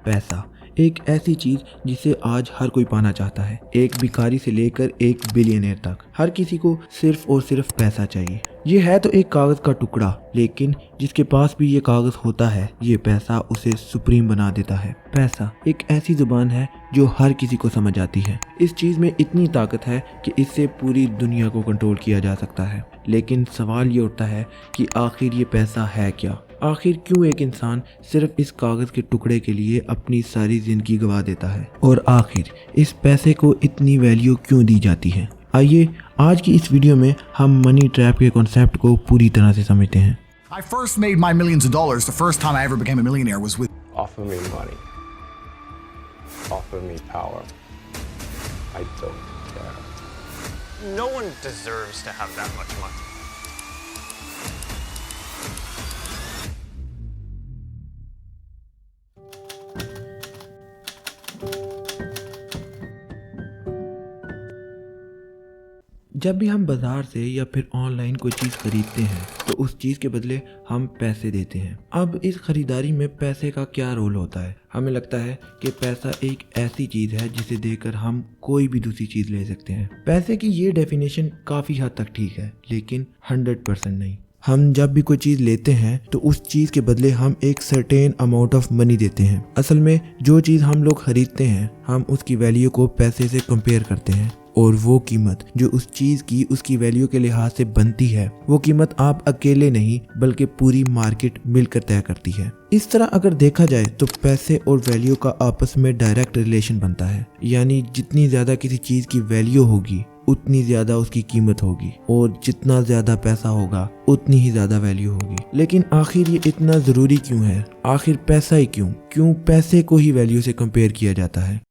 पैसा एक ऐसी चीज जिसे आज हर कोई पाना चाहता है। एक भिखारी से लेकर एक बिलियनियर तक हर किसी को सिर्फ और सिर्फ पैसा चाहिए। ये है तो एक कागज का टुकड़ा, लेकिन जिसके पास भी ये कागज होता है ये पैसा उसे सुप्रीम बना देता है। पैसा एक ऐसी जुबान है जो हर किसी को समझ आती है। इस चीज में इतनी ताकत है कि इससे पूरी दुनिया को कंट्रोल किया जा सकता है। लेकिन सवाल ये उठता है कि आखिर ये पैसा है क्या? आखिर क्यों एक इंसान सिर्फ इस कागज के टुकड़े के लिए अपनी सारी जिंदगी गवा देता है? और आखिर इस पैसे को इतनी वैल्यू क्यों दी जाती है? आइए आज की इस वीडियो में हम मनी ट्रैप के कॉन्सेप्ट को पूरी तरह से समझते हैं। I first made my millions of dollars. The first time I ever became a millionaire was with Offer me money. Offer me power. I don't care. No one deserves to have that much money. जब भी हम बाजार से या फिर online कोई चीज़ खरीदते हैं तो उस चीज़ के बदले हम पैसे देते हैं। अब इस खरीदारी में पैसे का क्या रोल होता है? हमें लगता है कि पैसा एक ऐसी चीज़ है जिसे देकर हम कोई भी दूसरी चीज़ ले सकते हैं। पैसे की ये डेफिनेशन काफ़ी हद तक ठीक है, लेकिन 100% नहीं। हम जब भी कोई चीज़ लेते हैं तो उस चीज़ के बदले हम एक सर्टेन अमाउंट ऑफ मनी देते हैं। असल में जो चीज़ हम लोग खरीदते हैं हम उसकी वैल्यू को पैसे से कंपेयर करते हैं, और वो कीमत जो उस चीज़ की उसकी वैल्यू के लिहाज से बनती है वो कीमत आप अकेले नहीं बल्कि पूरी मार्केट मिलकर तय करती है। इस तरह अगर देखा जाए तो पैसे और वैल्यू का आपस में डायरेक्ट रिलेशन बनता है, यानी जितनी ज़्यादा किसी चीज़ की वैल्यू होगी उतनी ज़्यादा उसकी कीमत होगी, और जितना ज़्यादा पैसा होगा उतनी ही ज़्यादा वैल्यू होगी। लेकिन आखिर ये इतना ज़रूरी क्यों है? आखिर पैसा ही क्यों पैसे को ही वैल्यू से कंपेयर किया जाता है?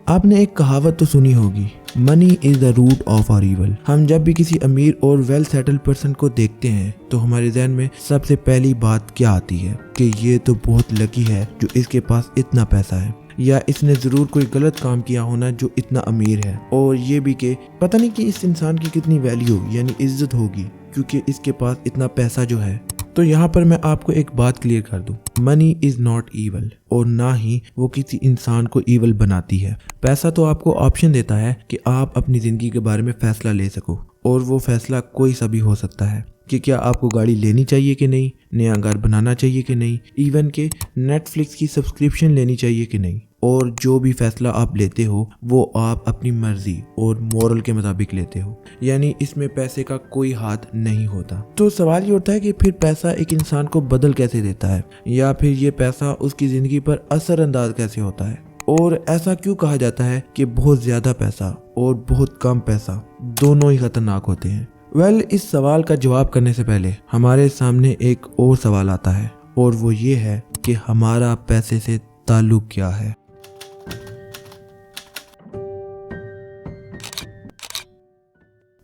आपने एक कहावत तो सुनी होगी, money is the root of our evil. हम जब भी किसी अमीर और वेल सेटल्ड पर्सन को देखते हैं तो हमारे ज़हन में सबसे पहली बात क्या आती है कि ये तो बहुत लकी है जो इसके पास इतना पैसा है, या इसने ज़रूर कोई गलत काम किया होना जो इतना अमीर है, और ये भी कि पता नहीं कि इस इंसान की कितनी वैल्यू यानी इज्जत होगी क्योंकि इसके पास इतना पैसा जो है। तो यहाँ पर मैं आपको एक बात क्लियर कर दूं, मनी इज नॉट ईवल, और ना ही वो किसी इंसान को ईवल बनाती है। पैसा तो आपको ऑप्शन देता है कि आप अपनी ज़िंदगी के बारे में फ़ैसला ले सको, और वो फैसला कोई सा भी हो सकता है कि क्या आपको गाड़ी लेनी चाहिए कि नहीं, नया घर बनाना चाहिए कि नहीं, इवन के नेटफ्लिक्स की सब्सक्रिप्शन लेनी चाहिए कि नहीं। और जो भी फैसला आप लेते हो वो आप अपनी मर्जी और मोरल के मुताबिक लेते हो, यानी इसमें पैसे का कोई हाथ नहीं होता। तो सवाल ये उठता है कि फिर पैसा एक इंसान को बदल कैसे देता है, या फिर ये पैसा उसकी ज़िंदगी पर असरअंदाज कैसे होता है? और ऐसा क्यों कहा जाता है कि बहुत ज़्यादा पैसा और बहुत कम पैसा दोनों ही खतरनाक होते हैं? इस सवाल का जवाब करने से पहले हमारे सामने एक और सवाल आता है, और वो ये है कि हमारा पैसे से ताल्लुक क्या है।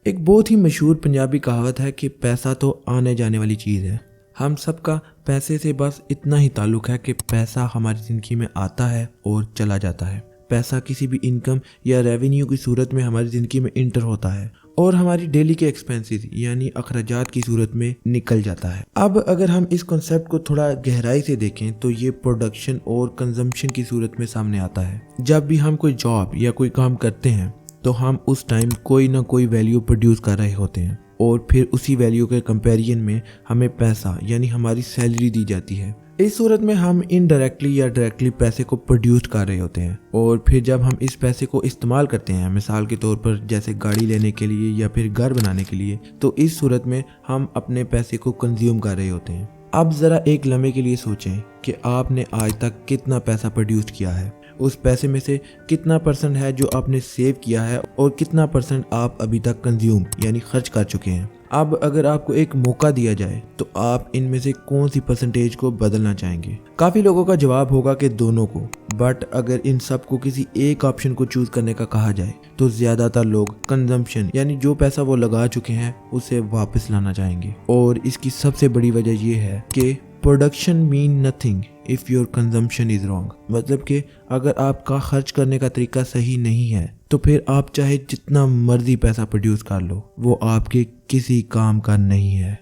एक बहुत ही मशहूर पंजाबी कहावत है कि पैसा तो आने जाने वाली चीज़ है। हम सबका पैसे से बस इतना ही ताल्लुक है कि पैसा हमारी ज़िंदगी में आता है और चला जाता है। पैसा किसी भी इनकम या रेवेन्यू की सूरत में हमारी ज़िंदगी में इंटर होता है और हमारी डेली के एक्सपेंसेस यानी अखराजात की सूरत में निकल जाता है। अब अगर हम इस कॉन्सेप्ट को थोड़ा गहराई से देखें तो ये प्रोडक्शन और कंजम्पशन की सूरत में सामने आता है। जब भी हम कोई जॉब या कोई काम करते हैं तो हम उस टाइम कोई ना कोई वैल्यू प्रोड्यूस कर रहे होते हैं, और फिर उसी वैल्यू के कंपैरिजन में हमें पैसा यानी हमारी सैलरी दी जाती है। इस सूरत में हम इनडायरेक्टली या डायरेक्टली पैसे को प्रोड्यूस कर रहे होते हैं, और फिर जब हम इस पैसे को इस्तेमाल करते हैं, मिसाल के तौर पर जैसे गाड़ी लेने के लिए या फिर घर बनाने के लिए, तो इस सूरत में हम अपने पैसे को कंज्यूम कर रहे होते हैं। अब ज़रा एक लम्हे के लिए सोचें कि आपने आज तक कितना पैसा प्रोड्यूस किया है। उस पैसे में से कितना % है जो आपने सेव किया है और कितना % आप अभी तक कंज्यूम यानी खर्च कर चुके हैं। अब अगर आपको एक मौका दिया जाए तो आप इनमें से कौन सी परसेंटेज को बदलना चाहेंगे? काफ़ी लोगों का जवाब होगा कि दोनों को, बट अगर इन सब को किसी एक ऑप्शन को चूज करने का कहा जाए तो ज़्यादातर लोग कंजम्पशन यानी जो पैसा वो लगा चुके हैं उसे वापस लाना चाहेंगे। और इसकी सबसे बड़ी वजह ये है कि production mean nothing if your consumption is wrong. मतलब कि अगर आपका खर्च करने का तरीका सही नहीं है तो फिर आप चाहे जितना मर्जी पैसा प्रोड्यूस कर लो, वो आपके किसी काम का नहीं है।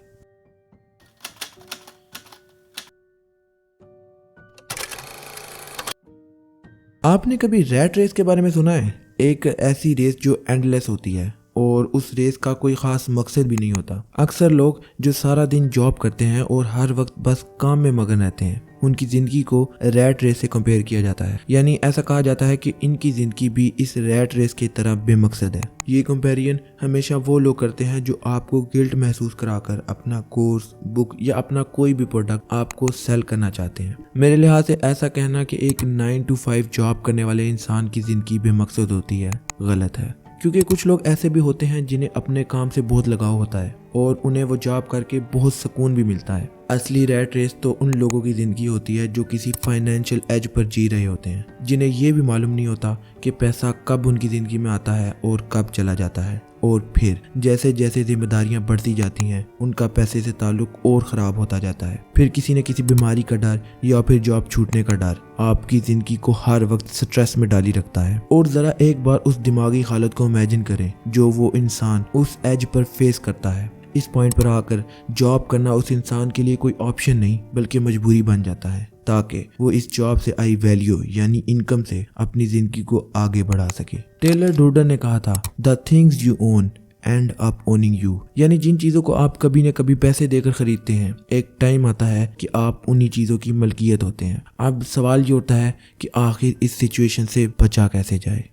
आपने कभी रैट रेस के बारे में सुना है? एक ऐसी रेस जो एंडलेस होती है और उस रेस का कोई ख़ास मकसद भी नहीं होता। अक्सर लोग जो सारा दिन जॉब करते हैं और हर वक्त बस काम में मगन रहते हैं, उनकी ज़िंदगी को रैट रेस से कंपेयर किया जाता है। यानी ऐसा कहा जाता है कि इनकी ज़िंदगी भी इस रैट रेस की तरह बेमकसद है। ये कंपैरिजन हमेशा वो लोग करते हैं जो आपको गिल्ट महसूस कराकर अपना कोर्स, बुक या अपना कोई भी प्रोडक्ट आपको सेल करना चाहते हैं। मेरे लिहाज से ऐसा कहना कि एक 9 to 5 जॉब करने वाले इंसान की ज़िंदगी बेमकसद होती है, गलत है। क्योंकि कुछ लोग ऐसे भी होते हैं जिन्हें अपने काम से बहुत लगाव होता है और उन्हें वो जॉब करके बहुत सुकून भी मिलता है। असली रैट रेस तो उन लोगों की ज़िंदगी होती है जो किसी फाइनेंशियल एज पर जी रहे होते हैं, जिन्हें ये भी मालूम नहीं होता कि पैसा कब उनकी ज़िंदगी में आता है और कब चला जाता है। और फिर जैसे जैसे जिम्मेदारियां बढ़ती जाती हैं, उनका पैसे से ताल्लुक और ख़राब होता जाता है। फिर किसी न किसी बीमारी का डर या फिर जॉब छूटने का डर आपकी ज़िंदगी को हर वक्त स्ट्रेस में डाली रखता है। और ज़रा एक बार उस दिमागी हालत को इमेजिन करें जो वो इंसान उस एज पर फेस करता है। इस पॉइंट पर आकर जॉब करना उस इंसान के लिए कोई ऑप्शन नहीं बल्कि मजबूरी बन जाता है, ताकि वो इस जॉब से आई वैल्यू यानी इनकम से अपनी जिंदगी को आगे बढ़ा सके। टेलर डोर्डन ने कहा था, the things you own and up owning you, यानी जिन चीज़ों को आप कभी न कभी पैसे देकर खरीदते हैं, एक टाइम आता है कि आप उन्हीं चीज़ों की मलकियत होते हैं। अब सवाल ये उठता है कि आखिर इस सिचुएशन से बचा कैसे जाए।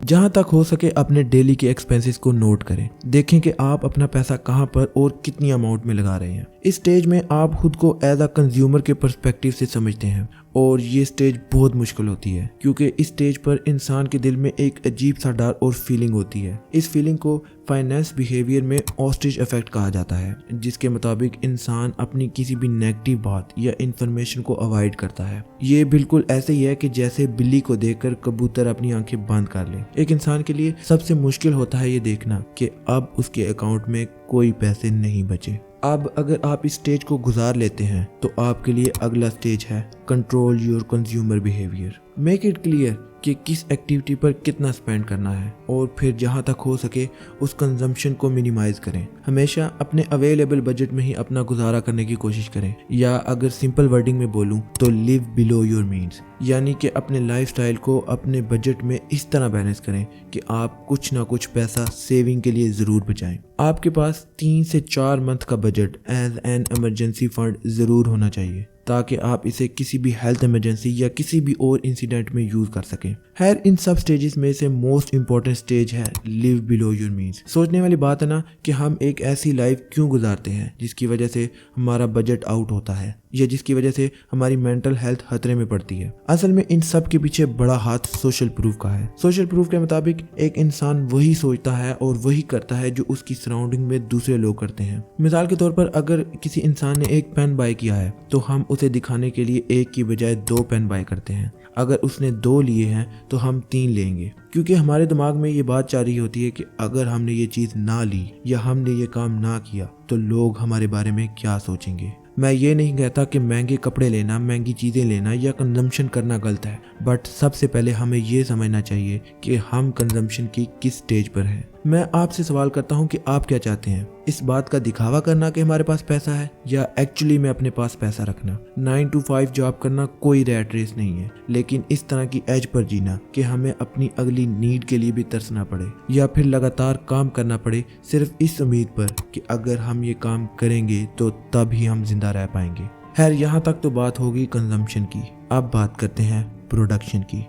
जहाँ तक हो सके अपने डेली के एक्सपेंसेस को नोट करें, देखें कि आप अपना पैसा कहाँ पर और कितनी अमाउंट में लगा रहे हैं। इस स्टेज में आप खुद को एज अ कंज्यूमर के पर्सपेक्टिव से समझते हैं और ये स्टेज बहुत मुश्किल होती है, क्योंकि इस स्टेज पर इंसान के दिल में एक अजीब सा डर और फीलिंग होती है। इस फीलिंग को फाइनेंस बिहेवियर में ऑस्ट्रिच इफेक्ट कहा जाता है, जिसके मुताबिक इंसान अपनी किसी भी नेगेटिव बात या इंफॉर्मेशन को अवॉइड करता है। ये बिल्कुल ऐसे ही है कि जैसे बिल्ली को देखकर कबूतर अपनी आंखें बंद कर ले। एक इंसान के लिए सबसे मुश्किल होता है ये देखना कि अब उसके अकाउंट में कोई पैसे नहीं बचे। अब अगर आप इस स्टेज को गुजार लेते हैं तो आपके लिए अगला स्टेज है control your consumer behaviour. Make it clear कि किस एक्टिविटी पर कितना स्पेंड करना है और फिर जहां तक हो सके उस कंजम्पशन को मिनिमाइज करें। हमेशा अपने अवेलेबल बजट में ही अपना गुजारा करने की कोशिश करें, या अगर सिंपल वर्डिंग में बोलूं तो लिव बिलो योर मीन्स, यानी कि अपने लाइफस्टाइल को अपने बजट में इस तरह बैलेंस करें कि आप कुछ ना कुछ पैसा सेविंग के लिए ज़रूर बचाएं। आपके पास 3 से 4 मंथ का budget as an emergency fund ज़रूर होना चाहिए, ताकि आप इसे किसी भी हेल्थ इमरजेंसी या किसी भी और इंसिडेंट में यूज कर सकें। खैर, इन सब स्टेजेस में से मोस्ट इंपॉर्टेंट स्टेज है लिव बिलो योर मीन्स। सोचने वाली बात है ना कि हम एक ऐसी लाइफ क्यों गुजारते हैं जिसकी वजह से हमारा बजट आउट होता है या जिसकी वजह से हमारी मेंटल हेल्थ खतरे में पड़ती है। असल में इन सब के पीछे बड़ा हाथ सोशल प्रूफ का है। सोशल प्रूफ के मुताबिक एक इंसान वही सोचता है और वही करता है जो उसकी सराउंडिंग में दूसरे लोग करते हैं। मिसाल के तौर पर अगर किसी इंसान ने एक पेन बाय किया है तो हम उसे दिखाने के लिए एक की बजाय 2 पेन बाय करते हैं। अगर उसने 2 लिए हैं तो हम 3 लेंगे, क्योंकि हमारे दिमाग में ये बात चाह रही होती है कि अगर हमने ये चीज़ ना ली या हमने ये काम ना किया तो लोग हमारे बारे में क्या सोचेंगे। मैं ये नहीं कहता कि महंगे कपड़े लेना, महंगी चीज़ें लेना या कंजम्पशन करना गलत है, बट सबसे पहले हमें ये समझना चाहिए कि हम कंजम्पशन की किस स्टेज पर हैं। मैं आपसे सवाल करता हूँ कि आप क्या चाहते हैं, इस बात का दिखावा करना कि हमारे पास पैसा है या एक्चुअली में अपने पास पैसा रखना। 9 to 5 जॉब करना कोई रैट रेस नहीं है, लेकिन इस तरह की एज पर जीना कि हमें अपनी अगली नीड के लिए भी तरसना पड़े या फिर लगातार काम करना पड़े सिर्फ इस उम्मीद पर कि अगर हम ये काम करेंगे तो तब ही हम जिंदा रह पाएंगे। खैर, यहाँ तक तो बात होगी कंजम्पशन की। अब बात करते हैं प्रोडक्शन की।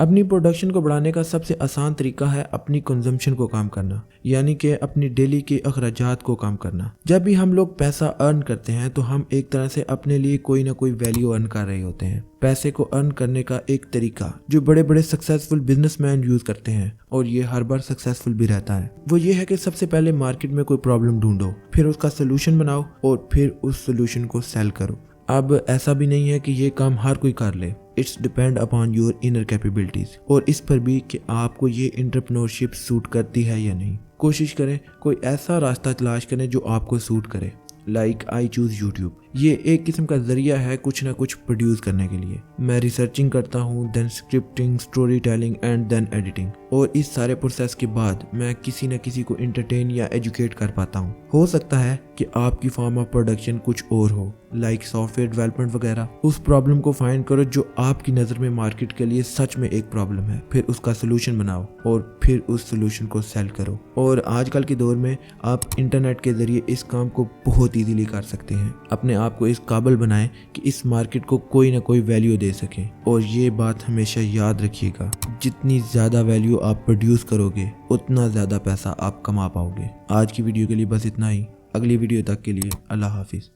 अपनी प्रोडक्शन को बढ़ाने का सबसे आसान तरीका है अपनी कंजम्पशन को कम करना, यानी कि अपनी डेली के अखराजात को कम करना। जब भी हम लोग पैसा अर्न करते हैं तो हम एक तरह से अपने लिए कोई ना कोई वैल्यू अर्न कर रहे होते हैं। पैसे को अर्न करने का एक तरीका जो बड़े बड़े सक्सेसफुल बिजनेसमैन यूज करते हैं, और ये हर बार सक्सेसफुल भी रहता है, वो ये है कि सबसे पहले मार्केट में कोई प्रॉब्लम ढूंढो, फिर उसका सोल्यूशन बनाओ और फिर उस सोल्यूशन को सेल करो। अब ऐसा भी नहीं है कि ये काम हर कोई कर ले, it's depend upon your inner capabilities, और इस पर भी कि आपको ये एंटरप्रेन्योरशिप सूट करती है या नहीं। कोशिश करें कोई ऐसा रास्ता तलाश करें जो आपको सूट करे। लाइक आई चूज यूट्यूब, یہ ایک قسم کا ذریعہ ہے کچھ نہ کچھ پروڈیوس کرنے کے لیے. میں ریسرچنگ کرتا ہوں, then scripting, story telling and then editing, اور اس سارے پروسیس کے بعد میں کسی نہ کسی کو انٹرٹین یا ایجوکیٹ کر پاتا ہوں. ہو سکتا ہے کہ آپ کی فارم آف پروڈکشن کچھ اور ہو, لائک سافٹ ویئر ڈیولپمنٹ وغیرہ. اس پرابلم کو فائنڈ کرو جو آپ کی نظر میں مارکیٹ کے لیے سچ میں ایک پرابلم ہے, پھر اس کا سلوشن بناؤ اور پھر اس سلوشن کو سیل کرو. اور آج کل کے دور میں آپ انٹرنیٹ کے ذریعے اس کام کو بہت ایزیلی کر سکتے ہیں. اپنے آپ کو اس قابل بنائیں کہ اس مارکیٹ کو کوئی نہ کوئی ویلیو دے سکیں. اور یہ بات ہمیشہ یاد رکھیے گا, جتنی زیادہ ویلیو آپ پروڈیوس کرو گے اتنا زیادہ پیسہ آپ کما پاؤ گے. آج کی ویڈیو کے لیے بس اتنا ہی. اگلی ویڈیو تک کے لیے اللہ حافظ.